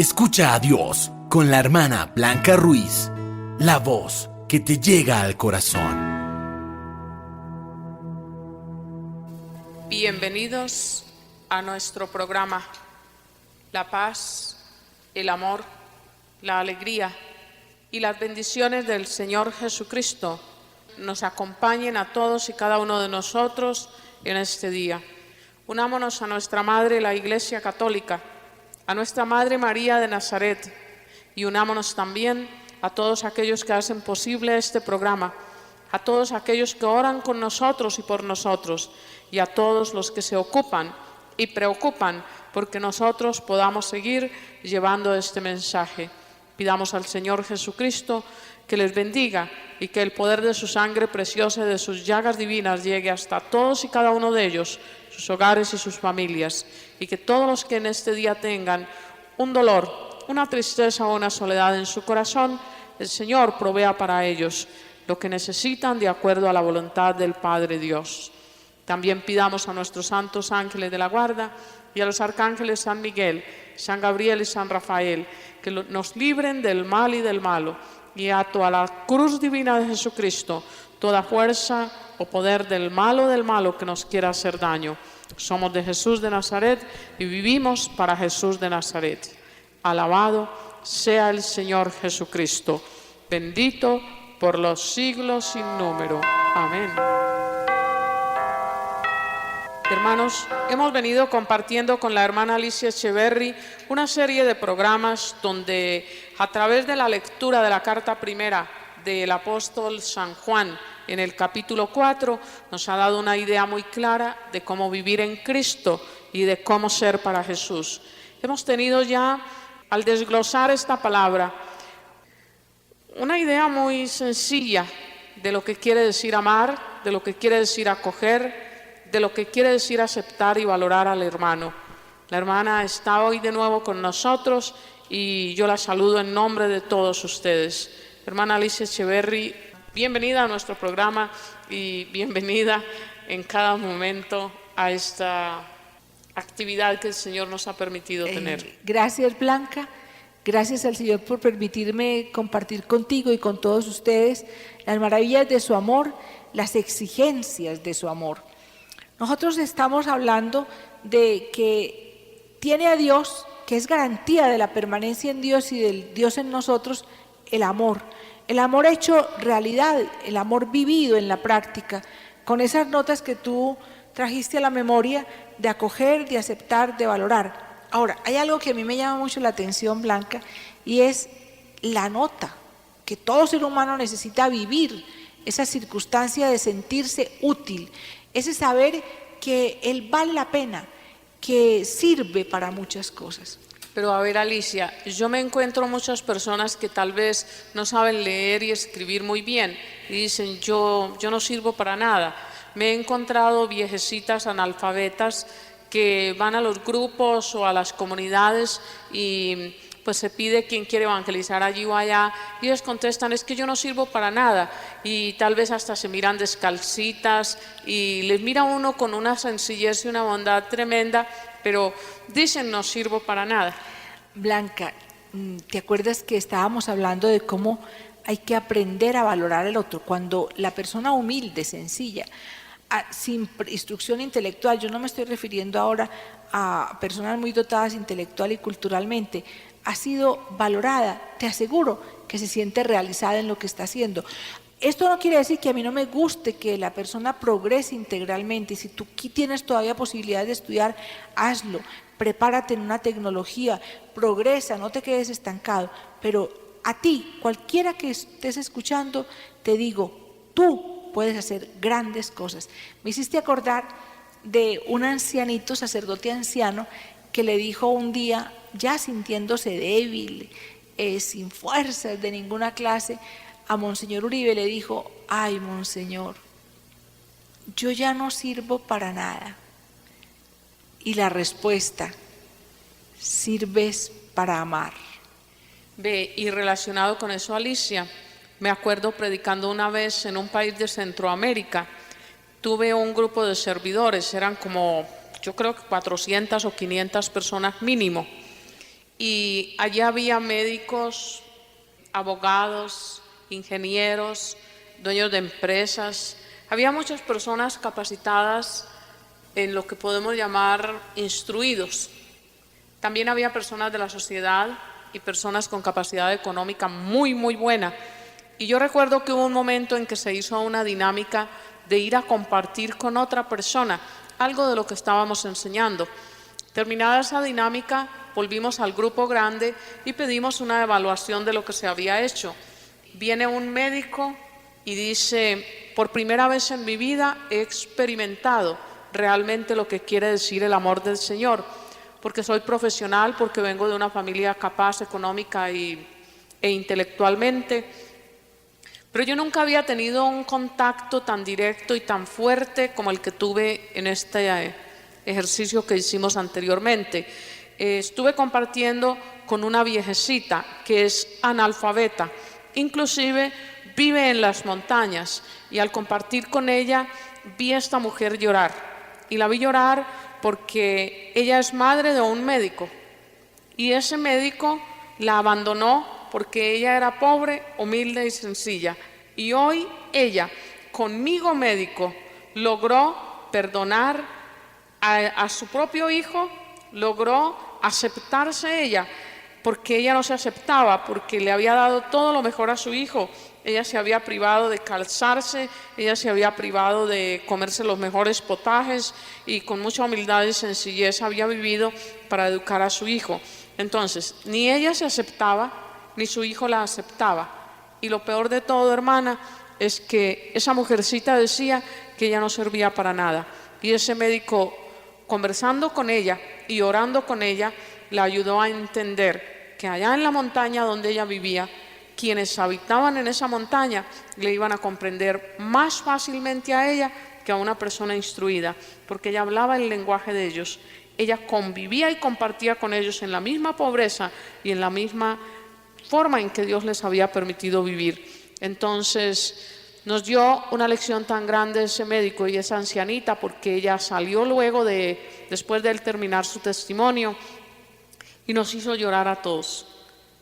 Escucha a Dios con la hermana Blanca Ruiz, la voz que te llega al corazón. Bienvenidos a nuestro programa. La paz, el amor, la alegría y las bendiciones del Señor Jesucristo nos acompañen a todos y cada uno de nosotros en este día. Unámonos a nuestra Madre, la Iglesia Católica, a nuestra Madre María de Nazaret, y unámonos también a todos aquellos que hacen posible este programa, a todos aquellos que oran con nosotros y por nosotros, y a todos los que se ocupan y preocupan porque nosotros podamos seguir llevando este mensaje. Pidamos al Señor Jesucristo que les bendiga y que el poder de su sangre preciosa y de sus llagas divinas llegue hasta todos y cada uno de ellos, sus hogares y sus familias, y que todos los que en este día tengan un dolor, una tristeza o una soledad en su corazón, el Señor provea para ellos lo que necesitan de acuerdo a la voluntad del Padre Dios. También pidamos a nuestros santos ángeles de la guarda y a los arcángeles San Miguel, San Gabriel y San Rafael, que nos libren del mal y del malo, y ato a la cruz divina de Jesucristo toda fuerza o poder del malo que nos quiera hacer daño. Somos de Jesús de Nazaret y vivimos para Jesús de Nazaret. Alabado sea el Señor Jesucristo, bendito por los siglos sin número. Amén. Hermanos, hemos venido compartiendo con la hermana Alicia Echeverry una serie de programas donde a través de la lectura de la carta primera del apóstol San Juan en el capítulo 4 nos ha dado una idea muy clara de cómo vivir en Cristo y de cómo ser para Jesús. Hemos tenido ya, al desglosar esta palabra, una idea muy sencilla de lo que quiere decir amar, de lo que quiere decir acoger, de lo que quiere decir aceptar y valorar al hermano. La hermana está hoy de nuevo con nosotros y yo la saludo en nombre de todos ustedes. Hermana Alicia Echeverry, bienvenida a nuestro programa y bienvenida en cada momento a esta actividad que el Señor nos ha permitido tener. Gracias, Blanca. Gracias al Señor por permitirme compartir contigo y con todos ustedes las maravillas de su amor, las exigencias de su amor. Nosotros estamos hablando de que tiene a Dios, que es garantía de la permanencia en Dios y del Dios en nosotros, el amor hecho realidad, el amor vivido en la práctica, con esas notas que tú trajiste a la memoria de acoger, de aceptar, de valorar. Ahora, hay algo que a mí me llama mucho la atención, Blanca, y es la nota que todo ser humano necesita vivir, esa circunstancia de sentirse útil, ese saber que él vale la pena, que sirve para muchas cosas. Pero a ver, Alicia, yo me encuentro muchas personas que tal vez no saben leer y escribir muy bien y dicen yo no sirvo para nada. Me he encontrado viejecitas analfabetas que van a los grupos o a las comunidades y pues se pide quien quiere evangelizar allí o allá y ellos contestan, es que yo no sirvo para nada, y tal vez hasta se miran descalcitas y les mira uno con una sencillez y una bondad tremenda, pero dicen no sirvo para nada. Blanca, ¿te acuerdas que estábamos hablando de cómo hay que aprender a valorar al otro? Cuando la persona humilde, sencilla, sin instrucción intelectual, yo no me estoy refiriendo ahora a personas muy dotadas intelectual y culturalmente, ha sido valorada, te aseguro que se siente realizada en lo que está haciendo. Esto no quiere decir que a mí no me guste que la persona progrese integralmente, y si tú tienes todavía posibilidad de estudiar, hazlo, prepárate en una tecnología, progresa, no te quedes estancado, pero a ti, cualquiera que estés escuchando, te digo, tú puedes hacer grandes cosas. Me hiciste acordar de un ancianito, sacerdote anciano, que le dijo un día, ya sintiéndose débil, sin fuerzas de ninguna clase, a Monseñor Uribe le dijo, ay, Monseñor, yo ya no sirvo para nada. Y la respuesta, sirves para amar. Ve, y relacionado con eso, Alicia, me acuerdo predicando una vez en un país de Centroamérica, tuve un grupo de servidores, eran como, yo creo que 400 o 500 personas mínimo, y allí había médicos, abogados, ingenieros, dueños de empresas. Había muchas personas capacitadas en lo que podemos llamar instruidos. También había personas de la sociedad y personas con capacidad económica muy buena. Y yo recuerdo que hubo un momento en que se hizo una dinámica de ir a compartir con otra persona algo de lo que estábamos enseñando. Terminada esa dinámica, volvimos al grupo grande y pedimos una evaluación de lo que se había hecho. Viene un médico y dice: por primera vez en mi vida he experimentado realmente lo que quiere decir el amor del Señor, porque soy profesional, porque vengo de una familia capaz económica e intelectualmente, pero yo nunca había tenido un contacto tan directo y tan fuerte como el que tuve en este ejercicio que hicimos anteriormente. Estuve compartiendo con una viejecita que es analfabeta, inclusive vive en las montañas, y al compartir con ella vi a esta mujer llorar, y la vi llorar porque ella es madre de un médico, y ese médico la abandonó porque ella era pobre, humilde y sencilla, y hoy ella, conmigo médico, logró perdonar a su propio hijo, logró aceptarse ella, porque ella no se aceptaba, porque le había dado todo lo mejor a su hijo. Ella se había privado de calzarse, ella se había privado de comerse los mejores potajes, y con mucha humildad y sencillez había vivido para educar a su hijo. Entonces, ni ella se aceptaba, ni su hijo la aceptaba. Y lo peor de todo, hermana, es que esa mujercita decía que ella no servía para nada. Y ese médico, conversando con ella y orando con ella, la ayudó a entender que allá en la montaña donde ella vivía, quienes habitaban en esa montaña le iban a comprender más fácilmente a ella que a una persona instruida, porque ella hablaba el lenguaje de ellos. Ella convivía y compartía con ellos en la misma pobreza y en la misma forma en que Dios les había permitido vivir. Entonces nos dio una lección tan grande ese médico y esa ancianita, porque ella salió luego después de él terminar su testimonio, y nos hizo llorar a todos.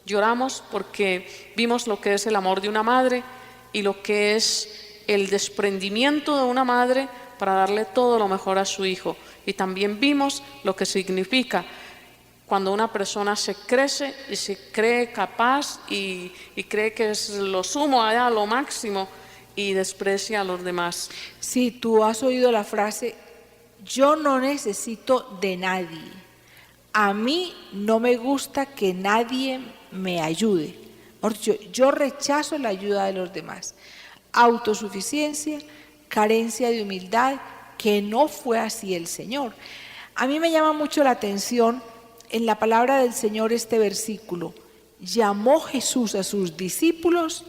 Lloramos porque vimos lo que es el amor de una madre y lo que es el desprendimiento de una madre para darle todo lo mejor a su hijo. Y también vimos lo que significa cuando una persona se crece y se cree capaz y cree que es lo sumo, allá, lo máximo, y desprecia a los demás. Sí, tú has oído la frase: yo no necesito de nadie. A mí no me gusta que nadie me ayude. Yo rechazo la ayuda de los demás. Autosuficiencia, carencia de humildad, que no fue así el Señor. A mí me llama mucho la atención en la palabra del Señor este versículo. Llamó Jesús a sus discípulos,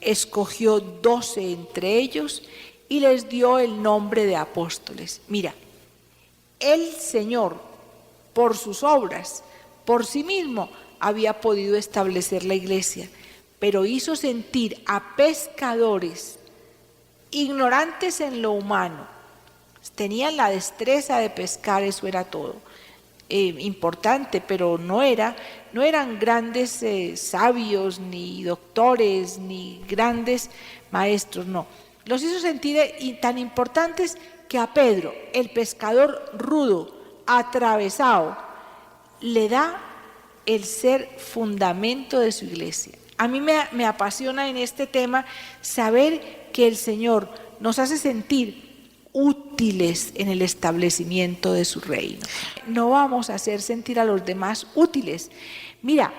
escogió 12 entre ellos y les dio el nombre de apóstoles. Mira, el Señor, por sus obras, por sí mismo, había podido establecer la iglesia, pero hizo sentir a pescadores ignorantes en lo humano. Tenían la destreza de pescar, eso era todo. Importante, pero no eran grandes sabios, ni doctores, ni grandes maestros, no. Los hizo sentir tan importantes que a Pedro, el pescador rudo, atravesado, le da el ser fundamento de su iglesia. A mí me apasiona en este tema saber que el Señor nos hace sentir útiles en el establecimiento de su reino. No vamos a hacer sentir a los demás útiles. Mira,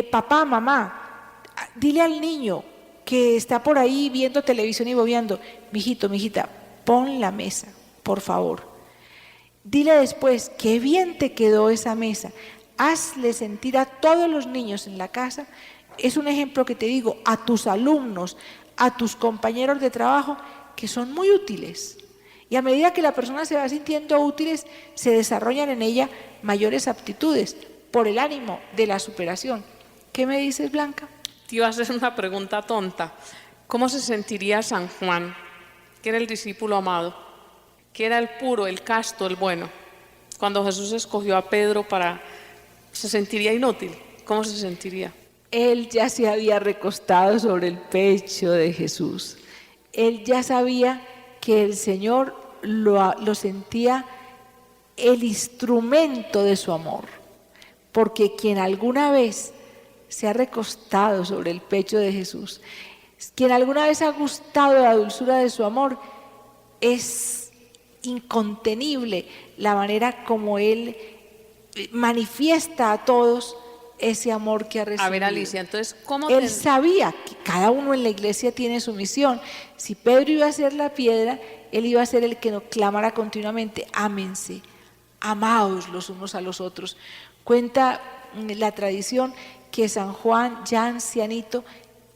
papá, mamá, dile al niño que está por ahí viendo televisión y bobeando: mijito, mijita, pon la mesa, por favor. Dile después: qué bien te quedó esa mesa. Hazle sentir a todos los niños en la casa. Es un ejemplo que te digo, a tus alumnos, a tus compañeros de trabajo, que son muy útiles. Y a medida que la persona se va sintiendo útiles, se desarrollan en ella mayores aptitudes por el ánimo de la superación. ¿Qué me dices, Blanca? Te iba a hacer una pregunta tonta. ¿Cómo se sentiría San Juan, que era el discípulo amado, que era el puro, el casto, el bueno, cuando Jesús escogió a Pedro para ¿Se sentiría inútil? ¿Cómo se sentiría? Él ya se había recostado sobre el pecho de Jesús. Él ya sabía que el Señor lo sentía el instrumento de su amor, porque quien alguna vez se ha recostado sobre el pecho de Jesús, quien alguna vez ha gustado la dulzura de su amor, es incontenible la manera como Él manifiesta a todos ese amor que ha recibido. A ver, Alicia, entonces, ¿cómo Él sabía que cada uno en la iglesia tiene su misión. Si Pedro iba a ser la piedra, él iba a ser el que nos clamara continuamente: ámense, amaos los unos a los otros. Cuenta la tradición que San Juan, ya ancianito,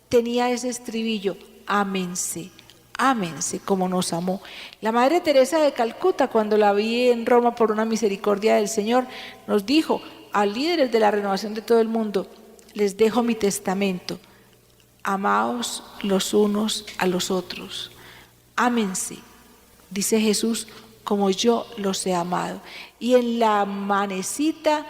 tenía ese estribillo: ámense, ámense como nos amó. La Madre Teresa de Calcuta, cuando la vi en Roma por una misericordia del Señor, nos dijo a líderes de la renovación de todo el mundo: les dejo mi testamento, amaos los unos a los otros, ámense, dice Jesús, como yo los he amado. Y en la manecita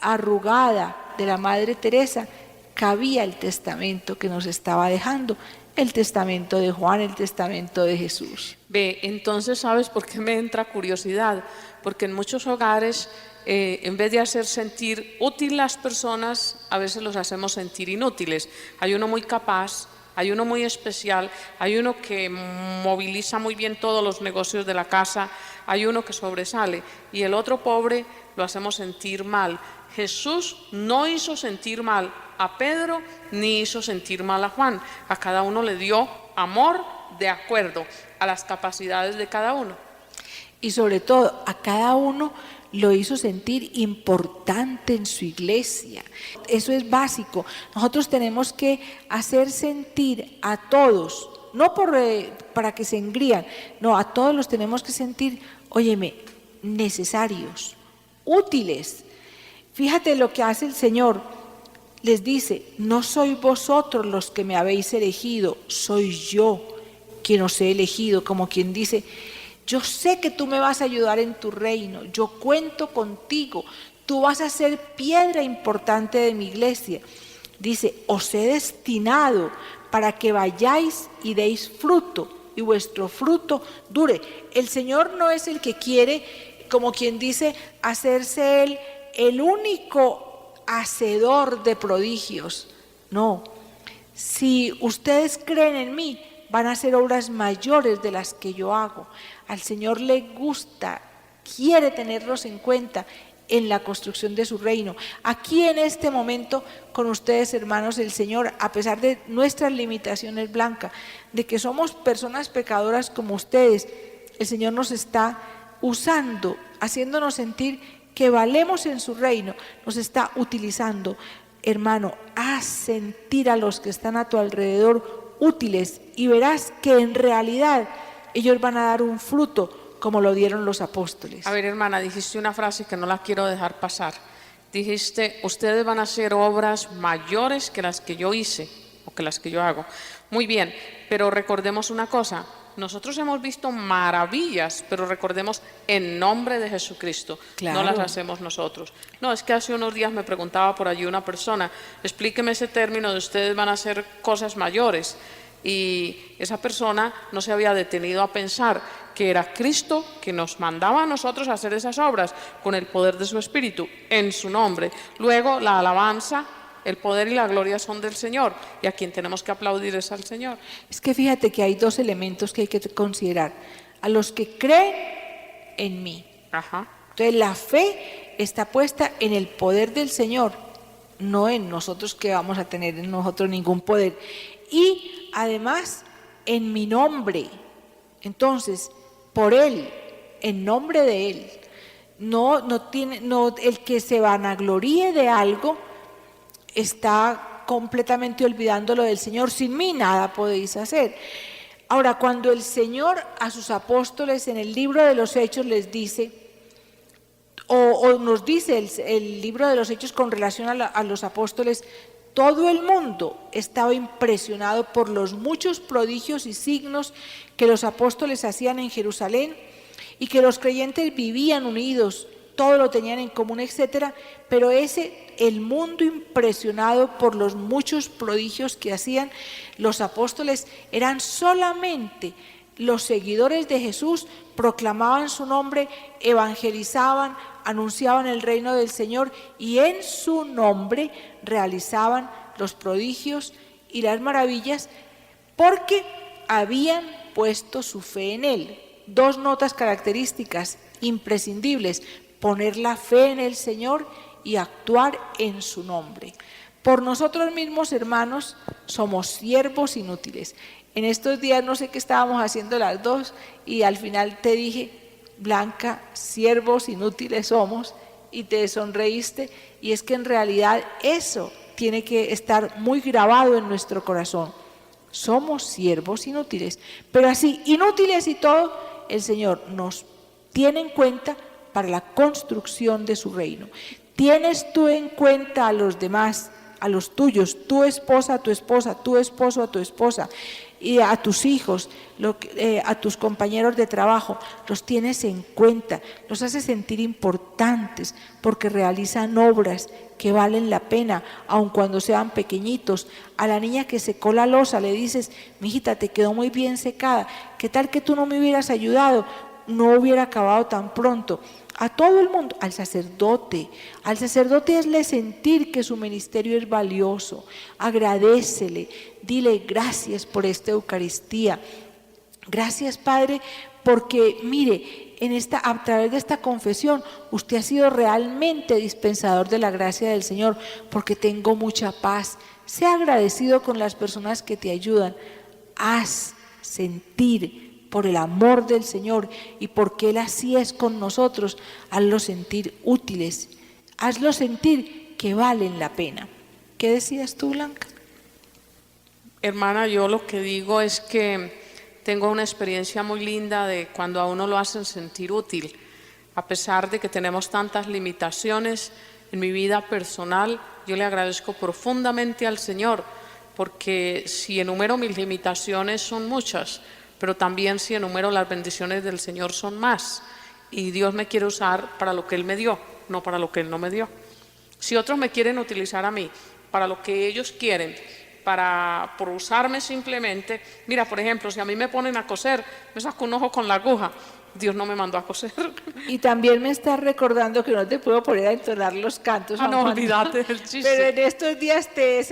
arrugada de la Madre Teresa cabía el testamento que nos estaba dejando, el testamento de Juan, el testamento de Jesús. Ve, entonces, ¿sabes por qué me entra curiosidad? Porque en muchos hogares, en vez de hacer sentir útil las personas, a veces los hacemos sentir inútiles. Hay uno muy capaz, hay uno muy especial, hay uno que moviliza muy bien todos los negocios de la casa, hay uno que sobresale, y el otro pobre lo hacemos sentir mal. Jesús no hizo sentir mal a Pedro ni hizo sentir mal a Juan. A cada uno le dio amor de acuerdo a las capacidades de cada uno. Y sobre todo, a cada uno lo hizo sentir importante en su iglesia. Eso es básico. Nosotros tenemos que hacer sentir a todos, no para que se engrían, no, a todos los tenemos que sentir, óyeme, necesarios, útiles. Fíjate lo que hace el Señor. Les dice: no sois vosotros los que me habéis elegido, soy yo quien os he elegido. Como quien dice: yo sé que tú me vas a ayudar en tu reino, yo cuento contigo, tú vas a ser piedra importante de mi iglesia. Dice: os he destinado para que vayáis y deis fruto, y vuestro fruto dure. El Señor no es el que quiere, como quien dice, hacerse Él el único hacedor de prodigios. No, si ustedes creen en mí, van a hacer obras mayores de las que yo hago. Al Señor le gusta, quiere tenerlos en cuenta en la construcción de su reino. Aquí en este momento con ustedes, hermanos, el Señor, a pesar de nuestras limitaciones, Blanca, de que somos personas pecadoras como ustedes, el Señor nos está usando, haciéndonos sentir que valemos en su reino, nos está utilizando. Hermano, haz sentir a los que están a tu alrededor útiles y verás que en realidad ellos van a dar un fruto como lo dieron los apóstoles. A ver, hermana, dijiste una frase que no la quiero dejar pasar. Dijiste: ustedes van a hacer obras mayores que las que yo hice o que las que yo hago. Muy bien, pero recordemos una cosa. Nosotros hemos visto maravillas, pero recordemos en nombre de Jesucristo. Claro. No las hacemos nosotros. No, es que hace unos días me preguntaba por allí una persona: explíqueme ese término de ustedes van a hacer cosas mayores. Y esa persona no se había detenido a pensar que era Cristo que nos mandaba a nosotros a hacer esas obras con el poder de su Espíritu, en su nombre. Luego la alabanza, el poder y la gloria son del Señor, y a quien tenemos que aplaudir es al Señor. Es que fíjate que hay dos elementos que hay que considerar: a los que creen en mí. Ajá. Entonces la fe está puesta en el poder del Señor, no en nosotros, que vamos a tener en nosotros ningún poder. Y además en mi nombre. Entonces, por Él, en nombre de Él, no el que se vanagloríe de algo está completamente olvidando lo del Señor. Sin mí nada podéis hacer. Ahora, cuando el Señor a sus apóstoles en el libro de los Hechos les dice, o nos dice el libro de los Hechos con relación a los apóstoles, todo el mundo estaba impresionado por los muchos prodigios y signos que los apóstoles hacían en Jerusalén y que los creyentes vivían unidos todo lo tenían en común, etcétera, pero el mundo impresionado por los muchos prodigios que hacían los apóstoles, eran solamente los seguidores de Jesús, proclamaban su nombre, evangelizaban, anunciaban el reino del Señor y en su nombre realizaban los prodigios y las maravillas porque habían puesto su fe en Él. Dos notas características imprescindibles: poner la fe en el Señor y actuar en su nombre. Por nosotros mismos, hermanos, somos siervos inútiles. En estos días no sé qué estábamos haciendo las dos y al final te dije: Blanca, siervos inútiles somos, y te sonreíste, y es que en realidad eso tiene que estar muy grabado en nuestro corazón. Somos siervos inútiles, pero así, inútiles y todo, el Señor nos tiene en cuenta para la construcción de su reino. ¿Tienes tú en cuenta a los demás, a los tuyos, tu esposa, a tu esposa, tu esposo, a tu esposa, y a tus hijos, a tus compañeros de trabajo? Los tienes en cuenta, los haces sentir importantes porque realizan obras que valen la pena, aun cuando sean pequeñitos. A la niña que secó la loza le dices: mijita, te quedó muy bien secada, ¿qué tal que tú no me hubieras ayudado? No hubiera acabado tan pronto. A todo el mundo, al sacerdote hazle sentir que su ministerio es valioso, agradécele, dile: gracias por esta Eucaristía, gracias Padre, porque mire, a través de esta confesión usted ha sido realmente dispensador de la gracia del Señor, porque tengo mucha paz. Sea agradecido con las personas que te ayudan, haz sentir por el amor del Señor y porque Él así es con nosotros, hazlo sentir útiles, hazlo sentir que valen la pena. ¿Qué decías tú, Blanca? Hermana, yo lo que digo es que tengo una experiencia muy linda de cuando a uno lo hacen sentir útil. A pesar de que tenemos tantas limitaciones en mi vida personal, yo le agradezco profundamente al Señor, porque si enumero mis limitaciones son muchas, pero también si enumero las bendiciones del Señor son más, y Dios me quiere usar para lo que Él me dio, no para lo que Él no me dio. Si otros me quieren utilizar a mí para lo que ellos quieren, por usarme simplemente, mira, por ejemplo, si a mí me ponen a coser, me saco un ojo con la aguja, Dios no me mandó a coser. Y también me estás recordando que no te puedo poner a entonar los cantos. No, olvídate del chiste. Pero en estos días te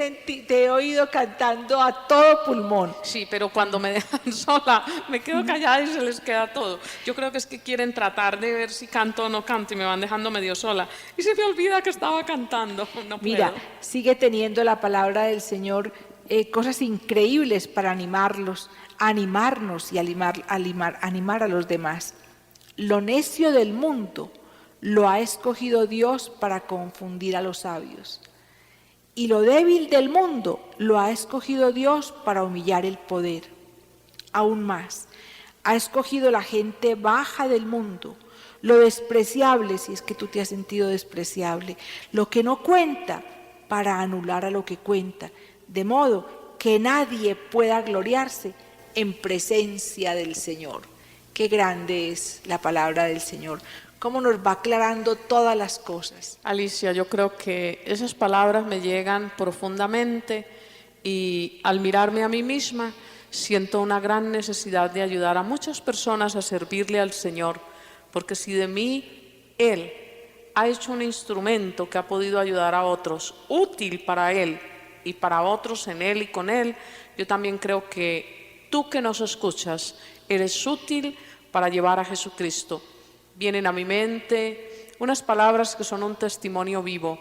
he oído cantando a todo pulmón. Sí, pero cuando me dejan sola, me quedo callada y se les queda todo. Yo creo que es que quieren tratar de ver si canto o no canto y me van dejando medio sola. Y se me olvida que estaba cantando. No Mira, puedo. sigue teniendo la palabra del Señor cosas increíbles para animarnos y animar a los demás. Lo necio del mundo lo ha escogido Dios para confundir a los sabios, y lo débil del mundo lo ha escogido Dios para humillar el poder. Aún más, ha escogido la gente baja del mundo, lo despreciable, si es que tú te has sentido despreciable, lo que no cuenta, para anular a lo que cuenta, de modo que nadie pueda gloriarse en presencia del Señor. Qué grande es la palabra del Señor, cómo nos va aclarando todas las cosas. Alicia, yo creo que esas palabras me llegan profundamente y al mirarme a mí misma siento una gran necesidad de ayudar a muchas personas a servirle al Señor, porque si de mí Él ha hecho un instrumento que ha podido ayudar a otros, útil para Él y para otros en Él y con Él, yo también creo que tú que nos escuchas eres útil para llevar a Jesucristo. Vienen a mi mente unas palabras que son un testimonio vivo.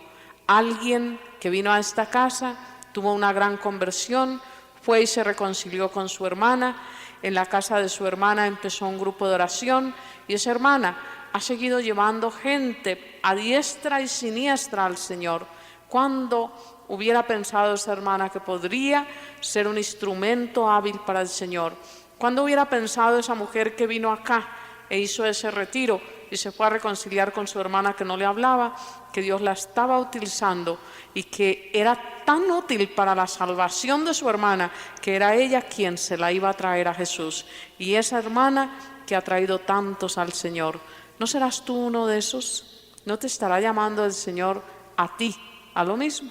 Alguien que vino a esta casa, tuvo una gran conversión, fue y se reconcilió con su hermana. En la casa de su hermana empezó un grupo de oración y esa hermana ha seguido llevando gente a diestra y siniestra al Señor. ¿Cuándo hubiera pensado esa hermana que podría ser un instrumento hábil para el Señor? ¿Cuándo hubiera pensado esa mujer que vino acá e hizo ese retiro y se fue a reconciliar con su hermana que no le hablaba, que Dios la estaba utilizando y que era tan útil para la salvación de su hermana que era ella quien se la iba a traer a Jesús? Y esa hermana que ha traído tantos al Señor, ¿no serás tú uno de esos? ¿No te estará llamando el Señor a ti, a lo mismo?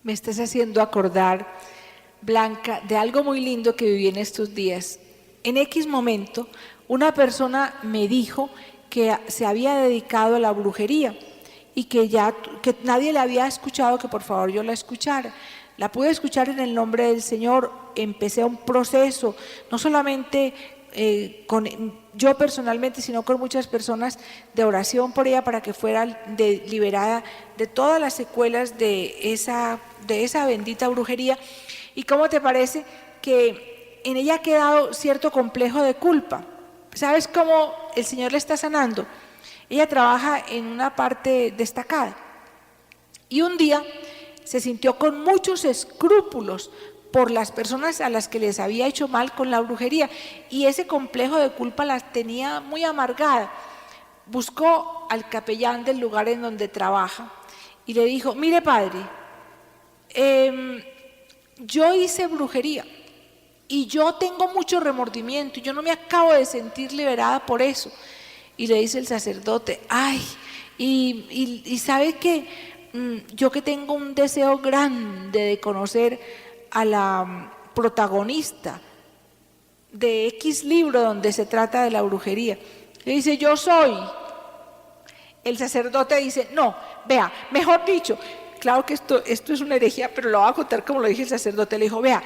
Me estás haciendo acordar, Blanca, de algo muy lindo que viví en estos días. En X momento, una persona me dijo que se había dedicado a la brujería y que nadie la había escuchado, que por favor yo la escuchara. La pude escuchar en el nombre del Señor. Empecé un proceso, no solamente yo personalmente, sino con muchas personas, de oración por ella para que fuera liberada de todas las secuelas de esa bendita brujería. ¿Y cómo te parece que en ella ha quedado cierto complejo de culpa? ¿Sabes cómo el Señor le está sanando? Ella trabaja en una parte destacada y un día se sintió con muchos escrúpulos por las personas a las que les había hecho mal con la brujería, y ese complejo de culpa las tenía muy amargada. Buscó al capellán del lugar en donde trabaja y le dijo: mire, padre, yo hice brujería y yo tengo mucho remordimiento y yo no me acabo de sentir liberada por eso. Y le dice el sacerdote: ay, y ¿sabe qué? Yo que tengo un deseo grande de conocer a la protagonista de X libro donde se trata de la brujería. Le dice: yo soy. El sacerdote dice: no, vea, mejor dicho, claro que esto es una herejía, pero lo voy a contar como lo dije el sacerdote. Le dijo: vea,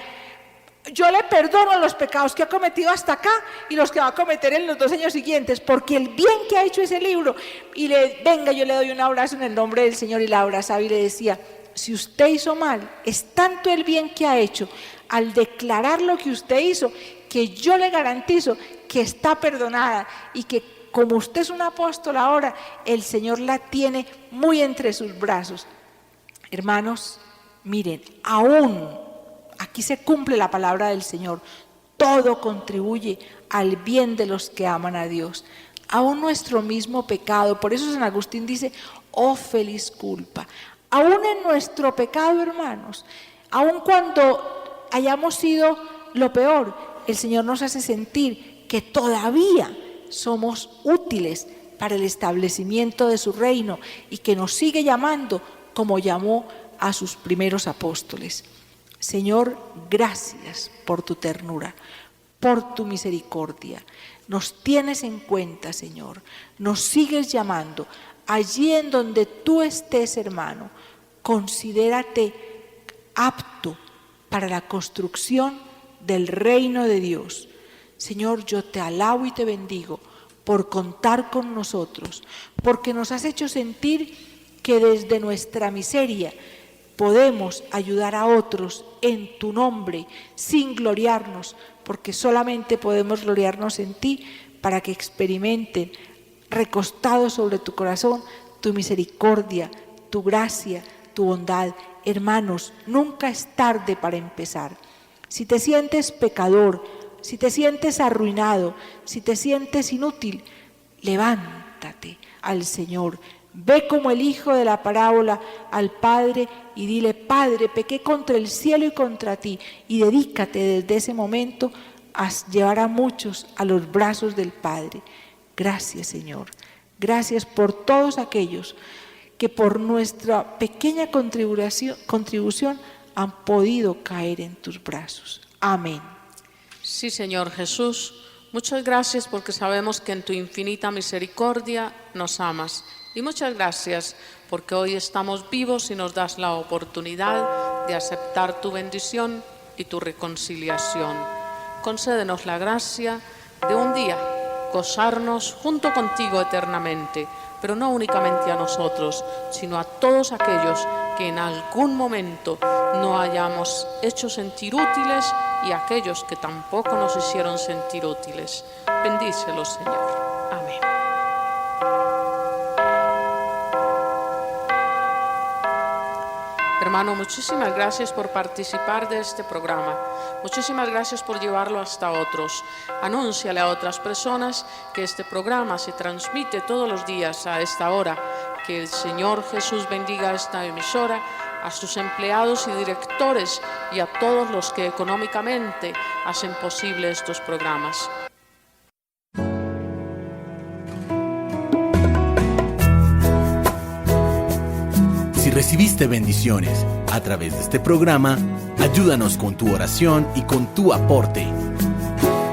yo le perdono los pecados que ha cometido hasta acá y los que va a cometer en los 2 años siguientes, porque el bien que ha hecho ese libro, y venga, yo le doy un abrazo en el nombre del Señor. Y la abrazaba y le decía: si usted hizo mal, es tanto el bien que ha hecho al declarar lo que usted hizo, que yo le garantizo que está perdonada, y que como usted es un apóstol ahora, el Señor la tiene muy entre sus brazos. Hermanos, miren, aún aquí se cumple la palabra del Señor: todo contribuye al bien de los que aman a Dios. Aún nuestro mismo pecado, por eso San Agustín dice: oh feliz culpa. Aún en nuestro pecado, hermanos, aún cuando hayamos sido lo peor, el Señor nos hace sentir que todavía somos útiles para el establecimiento de su reino, y que nos sigue llamando como llamó a sus primeros apóstoles. Señor, gracias por tu ternura, por tu misericordia. Nos tienes en cuenta, Señor. Nos sigues llamando. Allí en donde tú estés, hermano, considérate apto para la construcción del reino de Dios. Señor, yo te alabo y te bendigo por contar con nosotros, porque nos has hecho sentir que desde nuestra miseria podemos ayudar a otros en tu nombre, sin gloriarnos, porque solamente podemos gloriarnos en ti, para que experimenten, recostados sobre tu corazón, tu misericordia, tu gracia, tu bondad. Hermanos, nunca es tarde para empezar. Si te sientes pecador, si te sientes arruinado, si te sientes inútil, levántate al Señor. Ve como el hijo de la parábola al Padre y dile: Padre, pequé contra el cielo y contra ti. Y dedícate desde ese momento a llevar a muchos a los brazos del Padre. Gracias, Señor. Gracias por todos aquellos que por nuestra pequeña contribución han podido caer en tus brazos. Amén. Sí, Señor Jesús, muchas gracias, porque sabemos que en tu infinita misericordia nos amas. Y muchas gracias porque hoy estamos vivos y nos das la oportunidad de aceptar tu bendición y tu reconciliación. Concédenos la gracia de un día gozarnos junto contigo eternamente, pero no únicamente a nosotros, sino a todos aquellos que en algún momento no hayamos hecho sentir útiles, y a aquellos que tampoco nos hicieron sentir útiles. Bendícelos, Señor. Amén. Hermano, muchísimas gracias por participar de este programa. Muchísimas gracias por llevarlo hasta otros. Anúnciale a otras personas que este programa se transmite todos los días a esta hora. Que el Señor Jesús bendiga esta emisora, a sus empleados y directores, y a todos los que económicamente hacen posible estos programas. recibiste bendiciones a través de este programa, ayúdanos con tu oración y con tu aporte.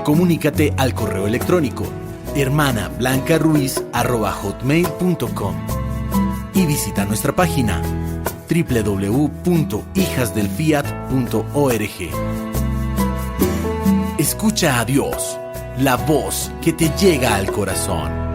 Comunícate al correo electrónico hermanablancaruiz@hotmail.com y visita nuestra página www.hijasdelfiat.org. Escucha a Dios, la voz que te llega al corazón.